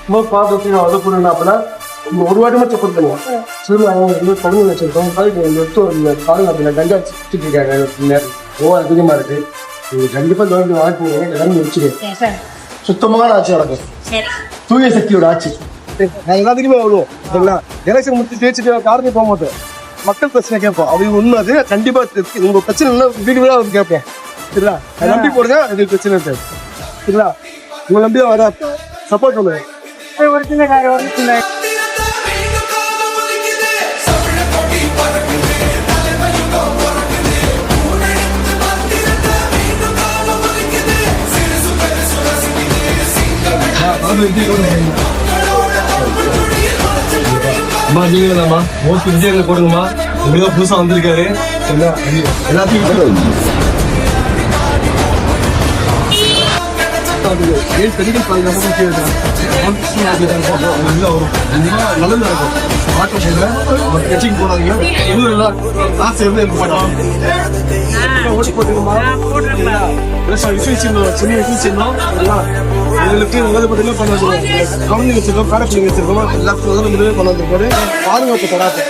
சும்மா பார்த்து அதை போடுனாப்புல ஒரு வாட்டி மட்டும் செப்பல் பண்ணுவோம். சரி அவங்க வந்து குழந்தைங்க வச்சிருக்கோம். எடுத்து ஒரு பாருங்க அப்படின்னா கஞ்சா சுற்றிட்டு இருக்காங்க. அதிகமா இருக்கு. நீங்க கண்டிப்பா கவர்மெண்ட் வாழ்க்கை எல்லாரும் முடிச்சுடு. சுத்தமான ஆட்சி நடக்கும். தூய சக்தியோட ஆட்சி. நான் எல்லாத்துக்குமே வருவோம். சரிங்களா? எலெக்ஷன் முடிச்சு ஜெயிச்சுட்டு காரணம் போக மாட்டேன். மக்கள் பிரச்சனை கேட்போம். அது உண்மை. அது கண்டிப்பா உங்க பிரச்சனை இல்லை வீடு வீடாக வந்து கேட்போம். சரிங்களா? அதை நம்பி போடுங்க. எங்களுக்கு பிரச்சனை இருக்காது. சரிங்களா? உங்களை நம்பி வர சப்போர்ட் பண்ணுவேன். அம்மா நீங்களாம்மா மோஸ்ட் விஜயங்களை போடுங்கம்மா. உங்களுதான் புதுசா வந்திருக்காரு. எல்லாத்தையும் பெண்கள் பாதுகாப்பு நல்லது நடக்கும். மாற்றம் கட்சிக்கு போறாங்க. காசு இருந்து ஓட்டு போட்டுக்கோமா. சின்ன விஷயம் எங்களுக்கு நல்லது பார்த்தீங்கன்னா பண்ண வச்சிருக்கோம். கவர்னிங் வச்சிருக்கோம். பேரப்பிள்ளைங்க வச்சிருக்கோம். எல்லாத்துக்கும் முதலே பண்ண வந்திருக்காரு. பாதுகாப்பு தராது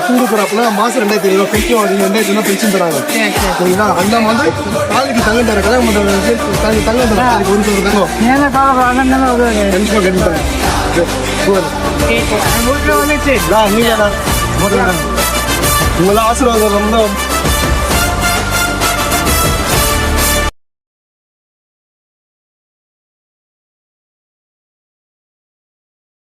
தூண்டு போறாப்புல மாசம் 2500 பென்ஷன் 2500 பென்ஷன் தராங்க. சரிங்களா? அந்த மாதிரி காலைக்கு தங்கம் தர கல்யாணம் பண்ற தங்கம் தர ஒரு சொல்றாங்க. கண்டிப்பா கண்டிப்பா உங்கள ஆசீர்வாதம் ரொம்ப